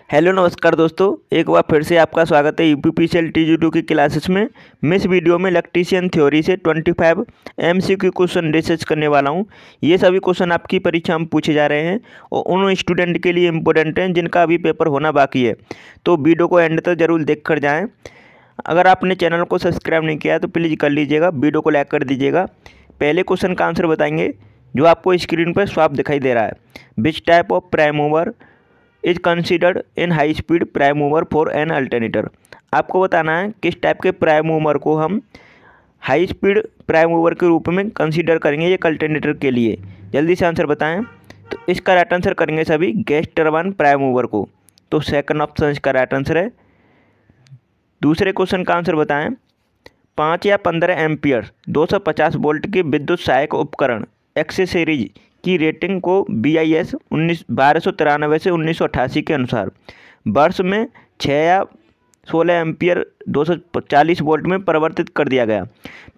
Hello नमस्कार दोस्तों, एक बार फिर से आपका स्वागत है यूपीपीसीएल TG2 की क्लासेस में। मैं इस वीडियो में इलेक्ट्रीशियन थ्योरी से 25 MCQ क्वेश्चन डिस्कस करने वाला हूं। ये सभी क्वेश्चन आपकी परीक्षा में पूछे जा रहे हैं और उन स्टूडेंट के लिए इम्पोर्टेंट हैं जिनका अभी पेपर होना बाकी है। तो वीडियो को एंड तक जरूर देख कर जाएँ। अगर आपने चैनल को सब्सक्राइब नहीं किया तो प्लीज़ कर लीजिएगा, वीडियो को लाइक कर दीजिएगा। पहले क्वेश्चन का आंसर बताएंगे जो आपको स्क्रीन पर साफ दिखाई दे रहा है। Which type of prime mover is considered in high speed prime mover for an alternator. आपको बताना है किस टाइप के प्राइम मूवर को हम हाई स्पीड प्राइम मूवर के रूप में कंसीडर करेंगे एक अल्टरनेटर के लिए। जल्दी से आंसर बताएं। तो इसका राइट आंसर करेंगे सभी गैस टरबाइन प्राइम मूवर को। तो सेकंड ऑप्शन इसका राइट आंसर है। दूसरे क्वेश्चन का आंसर बताएं। 5 या 15 एम्पियर 250 वोल्ट के विद्युत सहायक उपकरण एक्सेसरीज की रेटिंग को BIS 1293 से 1988 के अनुसार वर्ष में 6 या 16 एम्पियर 240 वोल्ट में परिवर्तित कर दिया गया।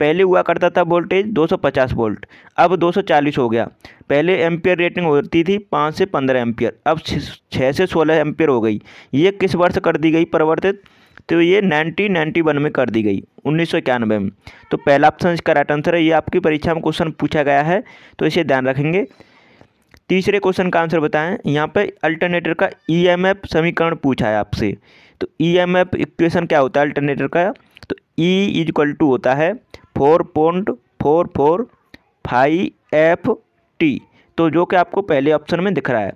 पहले हुआ करता था वोल्टेज 250 वोल्ट, अब 240 हो गया। पहले एम्पियर रेटिंग होती थी 5 से 15 एम्पियर, अब 6 से 16 एम्पियर हो गई। ये किस वर्ष कर दी गई परिवर्तित? तो ये 1991 में कर दी गई, 1991 में। तो पहला ऑप्शन इसका राइट आंसर है। ये आपकी परीक्षा में क्वेश्चन पूछा गया है तो इसे ध्यान रखेंगे। तीसरे क्वेश्चन का आंसर बताएं। यहाँ पे अल्टरनेटर का EMF समीकरण पूछा है आपसे। तो EMF इक्वेशन क्या होता है अल्टरनेटर का? तो E होता है 4.4455FT। तो जो कि आपको पहले ऑप्शन में दिख रहा है।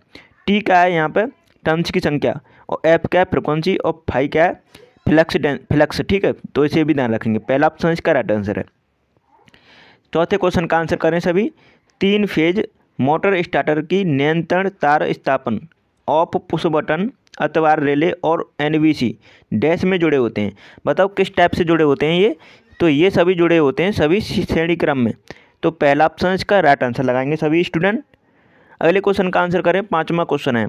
T क्या है यहाँ पे? टर्न्स की संख्या, और F क्या है? फ्रिक्वेंसी, और फाई क्या है? फ्लक्स। ठीक है, तो इसे भी ध्यान रखेंगे। पहला ऑप्शन इसका राइट आंसर है। चौथे क्वेश्चन का आंसर करें सभी। 3 फेज मोटर स्टार्टर की नियंत्रण तार स्थापन ऑफ पुश बटन अथवा रिले और NVC डैश में जुड़े होते हैं। बताओ किस टाइप से जुड़े होते हैं ये? तो ये सभी जुड़े होते हैं सभी श्रेणी क्रम में। तो पहला ऑप्शन इसका राइट आंसर लगाएंगे सभी स्टूडेंट। अगले क्वेश्चन का आंसर करें। 5वां क्वेश्चन है।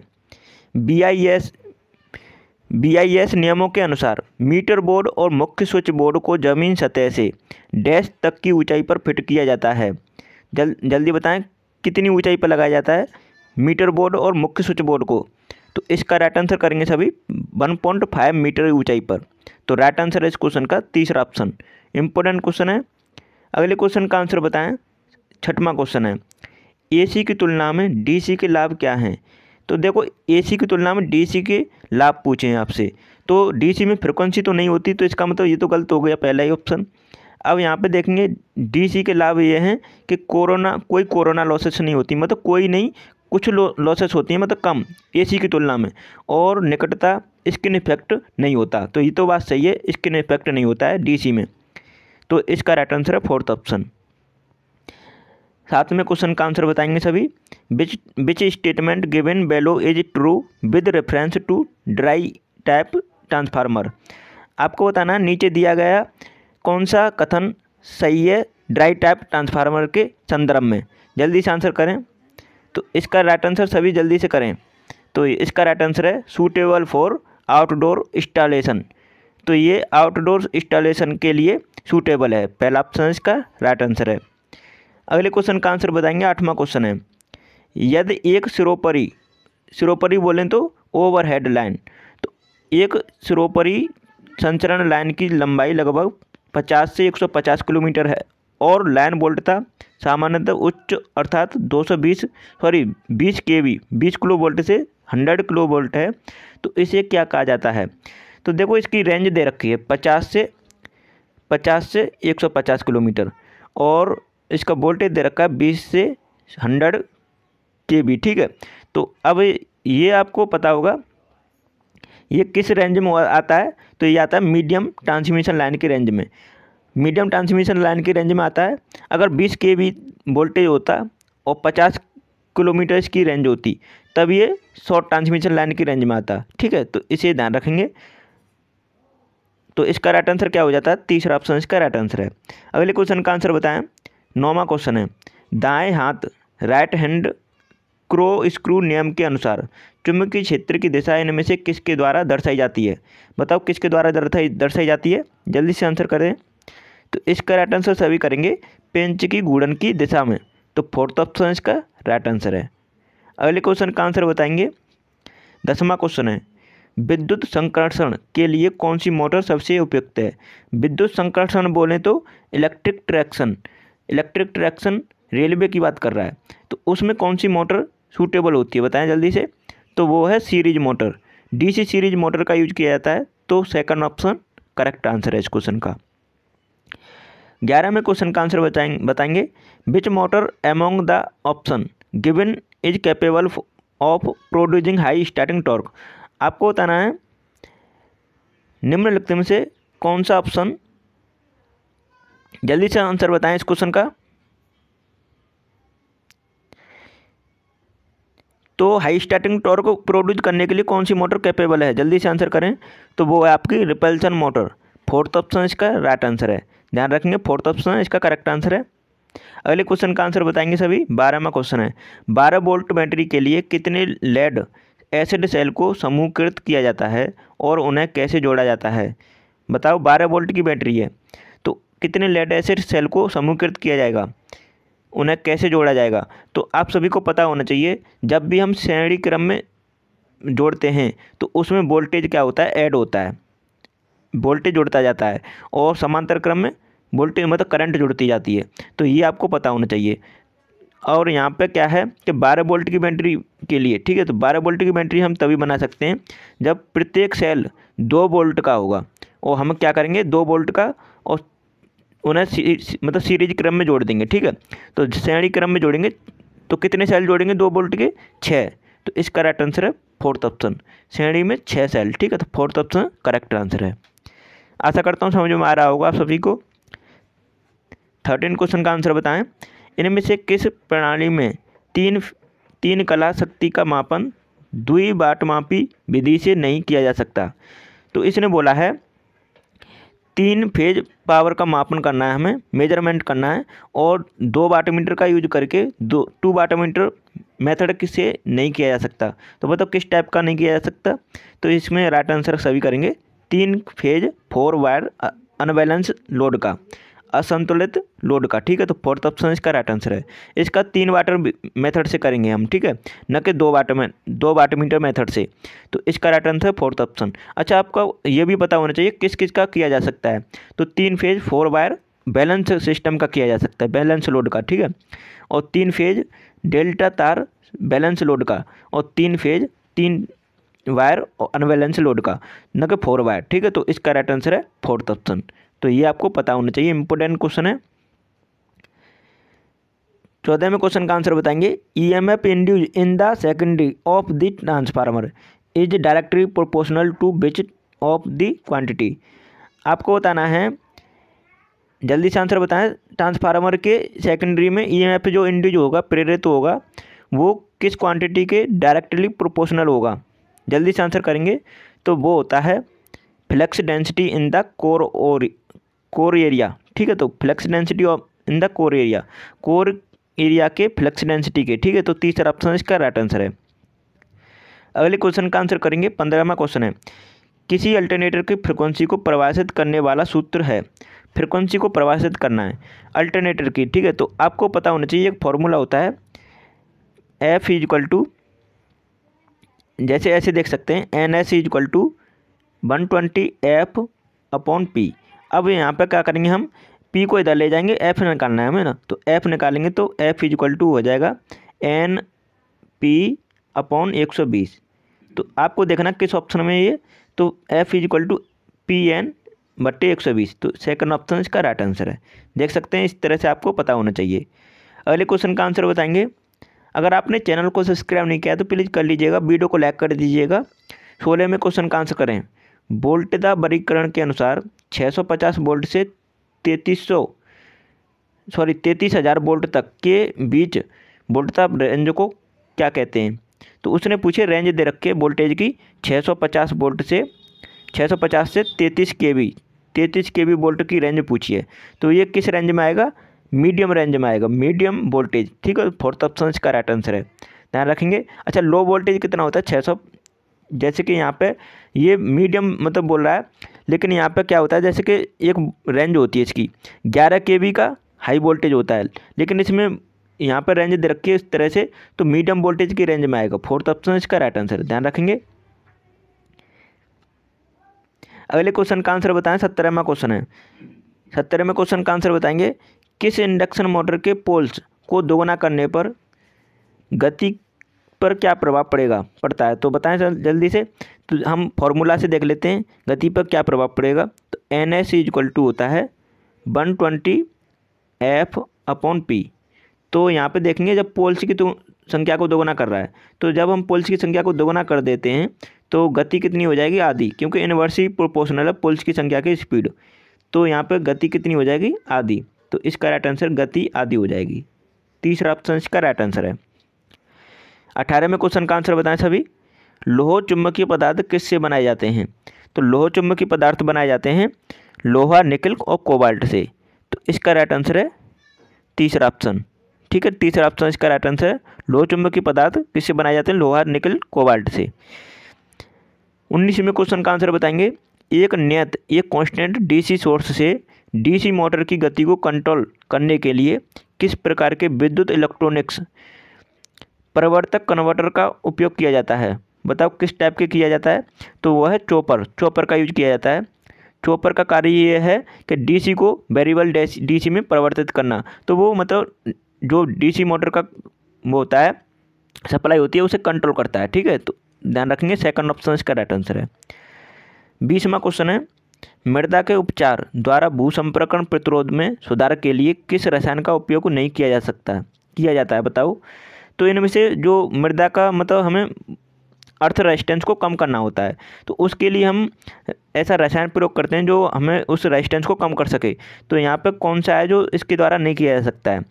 BIS नियमों के अनुसार मीटर बोर्ड और मुख्य स्विच बोर्ड को जमीन सतह से डैश तक की ऊंचाई पर फिट किया जाता है। जल्दी बताएं कितनी ऊंचाई पर लगाया जाता है मीटर बोर्ड और मुख्य स्विच बोर्ड को? तो इसका राइट आंसर करेंगे सभी 1.5 मीटर ऊंचाई पर। तो राइट आंसर है इस क्वेश्चन का तीसरा ऑप्शन। इंपॉर्टेंट क्वेश्चन है। अगले क्वेश्चन का आंसर बताएं। 6वां क्वेश्चन है। AC की तुलना में DC के लाभ क्या हैं? तो देखो AC की तुलना में DC के लाभ पूछे हैं आपसे। तो DC में फ्रिक्वेंसी तो नहीं होती, तो इसका मतलब ये तो गलत हो गया पहला ही ऑप्शन। अब यहाँ पे देखेंगे DC के लाभ ये हैं कि कोई कोरोना लॉसेस नहीं होती, मतलब कोई नहीं, कुछ लॉसेस होती हैं, मतलब कम AC की तुलना में। और निकटता, स्किन इफेक्ट नहीं होता। तो ये तो बात सही है, स्किन इफेक्ट नहीं होता है DC में। तो इसका राइट आंसर है फोर्थ ऑप्शन। 7वें क्वेश्चन का आंसर बताएंगे सभी। Which statement given below is true with reference to dry type transformer. आपको बताना है नीचे दिया गया कौन सा कथन सही है ड्राई टाइप ट्रांसफार्मर के संदर्भ में। जल्दी से आंसर करें। तो इसका राइट आंसर सभी जल्दी से करें। तो इसका राइट आंसर है सूटेबल फॉर आउटडोर इंस्टॉलेशन। तो ये आउटडोर इंस्टॉलेशन के लिए सूटेबल है। पहला ऑप्शन इसका राइट आंसर है। अगले क्वेश्चन का आंसर बताएंगे। 8वां क्वेश्चन है। यदि एक सिरोपरी बोलें तो ओवरहेड लाइन। तो एक सिरोपरी संचरण लाइन की लंबाई लगभग 50 से 150 किलोमीटर है और लाइन वोल्टता सामान्यतः उच्च अर्थात 20 kV 20 किलो वोल्ट से 100 किलो वोल्ट है। तो इसे क्या कहा जाता है? तो देखो इसकी रेंज दे रखी है 50 से 150 किलोमीटर, और इसका वोल्टेज दे रखा है 20 से 100 kV। ठीक है, तो अब ये आपको पता होगा ये किस रेंज में आता है। तो ये आता है मीडियम ट्रांसमिशन लाइन की रेंज में। मीडियम ट्रांसमिशन लाइन की रेंज में आता है। अगर 20 kV वोल्टेज होता और 50 किलोमीटर की रेंज होती तब ये शॉर्ट ट्रांसमिशन लाइन की रेंज में आता। ठीक है, तो इसे ध्यान रखेंगे। तो इसका राइट आंसर क्या हो जाता है? तीसरा ऑप्शन इसका राइट आंसर है। अगले क्वेश्चन का आंसर बताएं। 9वां क्वेश्चन है। दाएं हाथ राइट हैंड क्रो स्क्रू नियम के अनुसार चुंबकीय क्षेत्र की दिशा इनमें से किसके द्वारा दर्शाई जाती है? बताओ किसके द्वारा दर्शाई जाती है? जल्दी से आंसर करें। तो इसका राइट आंसर सभी करेंगे पेंच की घूर्णन की दिशा में। तो फोर्थ ऑप्शन इसका राइट आंसर है। अगले क्वेश्चन का आंसर बताएंगे। 10वां क्वेश्चन है। विद्युत संकर्षण के लिए कौन सी मोटर सबसे उपयुक्त है? विद्युत संकर्षण बोलें तो इलेक्ट्रिक ट्रैक्शन रेलवे की बात कर रहा है, तो उसमें कौन सी मोटर सूटेबल होती है बताएं जल्दी से। तो वो है series motor, DC series motor का यूज किया जाता है। तो सेकंड ऑप्शन करेक्ट आंसर है इस क्वेश्चन का। 11वें क्वेश्चन का आंसर बताएंगे which motor among the option given is capable of producing high starting torque. आपको बताना है निम्नलिखित में से कौन सा ऑप्शन, जल्दी से आंसर बताएं इस क्वेश्चन का। तो हाई स्टार्टिंग टॉर्क को प्रोड्यूस करने के लिए कौन सी मोटर कैपेबल है, जल्दी से आंसर करें। तो वो है आपकी रिपल्सन मोटर। फोर्थ ऑप्शन इसका राइट आंसर है, ध्यान रखेंगे फोर्थ ऑप्शन इसका करेक्ट आंसर है। अगले क्वेश्चन का आंसर बताएंगे सभी। 12वां क्वेश्चन है 12 वोल्ट बैटरी के लिए कितने लेड एसिड सेल को समूहकृत किया जाता है और उन्हें कैसे जोड़ा जाता है? बताओ 12 वोल्ट की बैटरी है तो कितने लेड एसिड सेल को समूहकृत किया जाएगा, उन्हें कैसे जोड़ा जाएगा? तो आप सभी को पता होना चाहिए जब भी हम श्रेणी क्रम में जोड़ते हैं तो उसमें वोल्टेज क्या होता है, ऐड होता है, वोल्टेज जोड़ता जाता है, और समांतर क्रम में वोल्टेज मतलब करंट जुड़ती जाती है। तो ये आपको पता होना चाहिए। और यहाँ पे क्या है कि 12 वोल्ट की बैटरी के लिए, ठीक है, तो 12 वोल्ट की बैटरी हम तभी बना सकते हैं जब प्रत्येक सेल 2 वोल्ट का होगा, और हम क्या करेंगे 2 वोल्ट का, और उन्हें मतलब सीरीज क्रम में जोड़ देंगे। ठीक है, तो श्रेणी क्रम में जोड़ेंगे तो कितने सेल जोड़ेंगे 2 वोल्ट के? 6। तो इसका करेक्ट आंसर है फोर्थ ऑप्शन, श्रेणी में 6 सेल। ठीक है, तो फोर्थ ऑप्शन करेक्ट आंसर है। आशा करता हूँ समझ में आ रहा होगा आप सभी को। 13 क्वेश्चन का आंसर बताएं इनमें से किस प्रणाली में तीन कला शक्ति का मापन द्विबाटमापी विधि से नहीं किया जा सकता? तो इसने बोला है 3 फेज पावर का मापन करना है, हमें मेजरमेंट करना है, और 2 वाटमीटर का यूज करके 2 वाटमीटर मेथड से नहीं किया जा सकता। तो बताओ किस टाइप का नहीं किया जा सकता? तो इसमें राइट आंसर सभी करेंगे 3 फेज 4 वायर अनबैलेंस लोड का, असंतुलित लोड का। ठीक है, तो फोर्थ ऑप्शन इसका राइट आंसर है। इसका 3 वाटर मेथड से करेंगे हम, ठीक है, न कि 2 वाटमीटर मेथड से। तो इसका राइट आंसर है फोर्थ ऑप्शन। अच्छा, आपका ये भी पता होना चाहिए किस किस का किया जा सकता है। तो 3 फेज 4 वायर बैलेंस सिस्टम का किया जा सकता है, बैलेंस लोड का। ठीक है, और 3 फेज डेल्टा तार बैलेंस लोड का, और 3 फेज 3 वायर अनबैलेंस लोड का, न कि 4 वायर। ठीक है, तो इसका राइट आंसर है फोर्थ ऑप्शन। तो ये आपको पता होना चाहिए, इंपोर्टेंट क्वेश्चन है। 14वें क्वेश्चन का आंसर बताएंगे EMF induced in the secondary of the transformer is directly proportional to which of the quantity. आपको बताना है, जल्दी से आंसर बताएं। ट्रांसफार्मर के सेकेंडरी में ईएमएफ जो इंड्यूस होगा, प्रेरित होगा, वो किस क्वांटिटी के डायरेक्टली प्रोपोर्शनल होगा? जल्दी से आंसर करेंगे। तो वो होता है flux density in the core area. ठीक है, तो flux density of in the core area के फ्लक्स डेंसिटी के। ठीक है, तो तीसरा ऑप्शन इसका राइट आंसर है। अगले क्वेश्चन का आंसर करेंगे। 15वां क्वेश्चन है किसी अल्टरनेटर की फ्रिक्वेंसी को परिभाषित करने वाला सूत्र है। फ्रिक्वेंसी को परिभाषित करना है अल्टरनेटर की। ठीक है, तो आपको पता होना चाहिए एक फॉर्मूला होता है एफ इजक्वल टू, जैसे ऐसे देख सकते हैं NS इजक्वल टू 120 F/P। अब यहाँ पे क्या करेंगे, हम P को इधर ले जाएंगे, F निकालना है हमें ना, तो F निकालेंगे तो F इजक्वल टू हो जाएगा NP/120। तो आपको देखना किस ऑप्शन में ये, तो F इजक्वल टू PN/120। तो सेकंड ऑप्शन इसका राइट आंसर है। देख सकते हैं, इस तरह से आपको पता होना चाहिए। अगले क्वेश्चन का आंसर बताएंगे। अगर आपने चैनल को सब्सक्राइब नहीं किया तो प्लीज़ कर लीजिएगा, वीडियो को लाइक कर दीजिएगा। 16वें क्वेश्चन का आंसर करें। वोल्टेज वर्गीकरण के अनुसार 650 वोल्ट से 33,000 वोल्ट तक के बीच वोल्टता रेंज को क्या कहते हैं? तो उसने पूछे रेंज दे रखे वोल्टेज की 650 वोल्ट से 650 से 33 केवी वोल्ट की रेंज पूछी है। तो ये किस रेंज में आएगा? मीडियम रेंज में आएगा, मीडियम वोल्टेज। ठीक है, फोर्थ ऑप्शन इसका राइट आंसर है, ध्यान रखेंगे। अच्छा, लो वोल्टेज कितना होता है? 600। जैसे कि यहाँ पे ये मीडियम मतलब बोल रहा है, लेकिन यहाँ पे क्या होता है, जैसे कि एक रेंज होती है इसकी 11 kV का हाई वोल्टेज होता है, लेकिन इसमें यहाँ पर रेंज दे रखी है इस तरह से, तो मीडियम वोल्टेज की रेंज में आएगा। फोर्थ ऑप्शन इसका राइट आंसर, ध्यान रखेंगे। अगले क्वेश्चन का आंसर बताएं। 17वां क्वेश्चन है। 17वें क्वेश्चन का आंसर बताएंगे, किस इंडक्शन मोटर के पोल्स को दोगुना करने पर गति पर क्या प्रभाव पड़ता है? तो बताएं सर जल्दी से। तो हम फॉर्मूला से देख लेते हैं गति पर क्या प्रभाव पड़ेगा। तो NS इक्वल टू होता है 120 F/P। तो यहाँ पे देखेंगे जब पोल्स की तो संख्या को दोगुना कर रहा है, तो जब हम पोल्स की संख्या को दोगुना कर देते हैं तो गति कितनी हो जाएगी? आधी, क्योंकि इनवर्सली प्रोपोर्शनल है पोल्स की संख्या की स्पीड। तो यहाँ पे गति कितनी हो जाएगी? आधी। तो इसका राइट आंसर गति आधी हो जाएगी। तीसरा ऑप्शन इसका राइट आंसर है। 18वें क्वेश्चन का आंसर बताएं सभी। लोह चुंबकीय पदार्थ किससे बनाए जाते हैं? तो लोह चुंबकीय पदार्थ बनाए जाते हैं लोहा, निकल और कोबाल्ट से। तो इसका राइट आंसर है तीसरा ऑप्शन। ठीक है, तीसरा ऑप्शन इसका राइट आंसर है। लोह चुंबकीय पदार्थ किससे बनाए जाते हैं? लोहा, निकल, कोबाल्ट से। 19वें क्वेश्चन का आंसर बताएंगे, एक कांस्टेंट डीसी सोर्स से डीसी मोटर की गति को कंट्रोल करने के लिए किस प्रकार के विद्युत इलेक्ट्रॉनिक्स परिवर्तक कन्वर्टर का उपयोग किया जाता है? बताओ किस टाइप के किया जाता है? तो वह है चॉपर का यूज किया जाता है। चॉपर का कार्य ये है कि डीसी को वेरिएबल डीसी में परिवर्तित करना। तो वो मतलब जो डीसी मोटर का वो होता है, सप्लाई होती है, उसे कंट्रोल करता है। ठीक है, तो ध्यान रखेंगे सेकंड ऑप्शन इसका राइट आंसर है। 20वां क्वेश्चन है, मृदा के उपचार द्वारा भूसंपर्कण प्रतिरोध में सुधार के लिए किस रसायन का उपयोग नहीं किया जाता है? बताओ। तो इनमें से जो मृदा का मतलब हमें अर्थ रेजिस्टेंस को कम करना होता है, तो उसके लिए हम ऐसा रसायन प्रयोग करते हैं जो हमें उस रेजिस्टेंस को कम कर सके। तो यहाँ पे कौन सा है जो इसके द्वारा नहीं किया जा सकता है?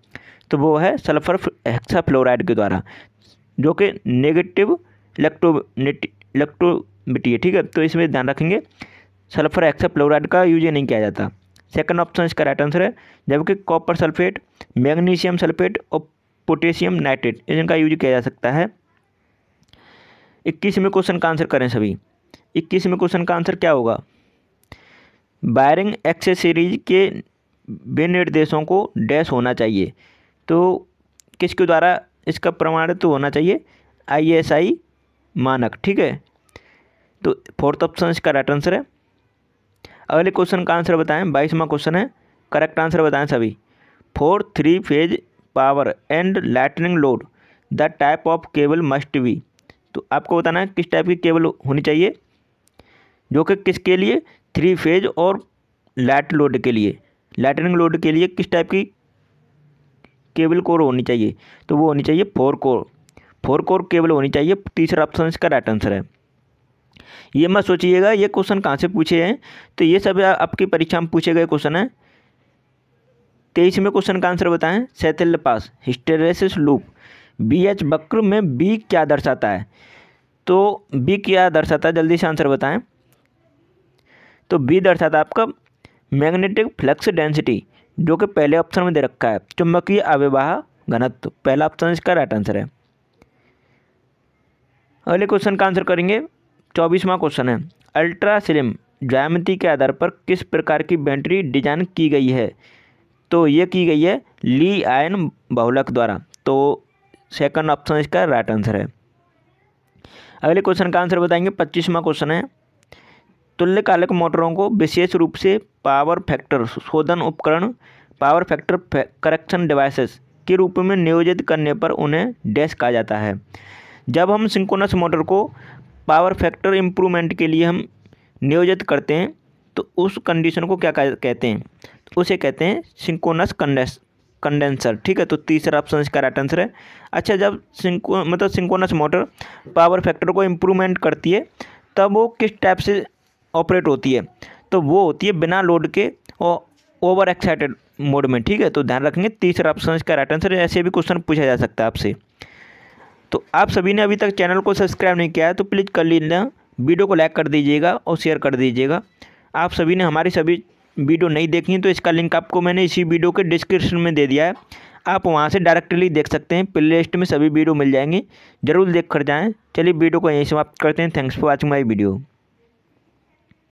तो वो है सल्फर हेक्साफ्लोराइड के द्वारा, जो कि नेगेटिव इलेक्ट्रोबिटी है। ठीक है, तो इसमें ध्यान रखेंगे सल्फर हेक्साफ्लोराइड का यूज नहीं किया जाता। सेकंड ऑप्शन इसका राइट आंसर है। जबकि कॉपर सल्फेट, मैग्नीशियम सल्फेट और पोटेशियम नाइट्रेट इनका यूज किया जा सकता है। 21वें क्वेश्चन का आंसर करें सभी। 21वें क्वेश्चन का आंसर क्या होगा? वायरिंग एक्सेसरीज के विनिर्देशों को डैश होना चाहिए। तो किसके द्वारा इसका प्रमाणित तो होना चाहिए? ISI मानक। ठीक है, तो फोर्थ ऑप्शन इसका राइट आंसर है। अगले क्वेश्चन का आंसर बताएं। 22वां क्वेश्चन है, करेक्ट आंसर बताएं सभी। For 3 phase power and lightning load the type of cable must be. तो आपको बताना है किस टाइप की केबल होनी चाहिए, जो कि किसके लिए? 3 फेज और लाइटनिंग लोड के लिए किस टाइप की केबल कोर होनी चाहिए? तो वो होनी चाहिए 4 कोर केबल होनी चाहिए। तीसरा ऑप्शन इसका राइट आंसर है। ये मत सोचिएगा ये क्वेश्चन कहाँ से पूछे हैं, तो ये सब आपकी परीक्षा में पूछे गए क्वेश्चन हैं। 23वें क्वेश्चन का आंसर बताएं। शैथिल्यपास हिस्टेरेसिस लूप BH वक्र में B क्या दर्शाता है? तो B क्या दर्शाता है? जल्दी से आंसर बताएं। तो B दर्शाता है आपका मैग्नेटिक फ्लक्स डेंसिटी, जो कि पहले ऑप्शन में दे रखा है चुंबकीय आवेवाह घनत्व। पहला ऑप्शन इसका राइट आंसर है। अगले क्वेश्चन का आंसर करेंगे। 24वां क्वेश्चन है, अल्ट्रा स्लिम ज्यामिति के आधार पर किस प्रकार की बैटरी डिजाइन की गई है? तो ये की गई है ली आयन बहुलक द्वारा। तो सेकंड ऑप्शन इसका राइट आंसर है। अगले क्वेश्चन का आंसर बताएंगे। 25वां क्वेश्चन है, तुल्यकालिक मोटरों को विशेष रूप से पावर फैक्टर शोधन उपकरण पावर फैक्टर करेक्शन डिवाइसेस के रूप में नियोजित करने पर उन्हें डैश कहा जाता है। जब हम सिंक्रोनस मोटर को पावर फैक्टर इम्प्रूवमेंट के लिए हम नियोजित करते हैं तो उस कंडीशन को क्या कहते हैं? तो उसे कहते हैं सिंक्रोनस कंडेंसर। ठीक है, तो तीसरा ऑप्शन इसका राइट आंसर है। अच्छा, जब सिंक्रोनस मोटर पावर फैक्टर को इम्प्रूवमेंट करती है तब वो किस टाइप से ऑपरेट होती है? तो वो होती है बिना लोड के और ओवर एक्साइटेड मोड में। ठीक है, तो ध्यान रखेंगे तीसरा ऑप्शन इसका राइट आंसर है। ऐसे भी क्वेश्चन पूछा जा सकता है आपसे। तो आप सभी ने अभी तक चैनल को सब्सक्राइब नहीं किया है तो प्लीज़ कर लीजिए, वीडियो को लाइक कर दीजिएगा और शेयर कर दीजिएगा। आप सभी ने हमारी सभी वीडियो नहीं देखी हैं तो इसका लिंक आपको मैंने इसी वीडियो के डिस्क्रिप्शन में दे दिया है, आप वहां से डायरेक्टली देख सकते हैं। प्ले लिस्ट में सभी वीडियो मिल जाएंगे, जरूर देख कर जाएँ। चलिए वीडियो को यहीं समाप्त करते हैं। Thanks for watching my video.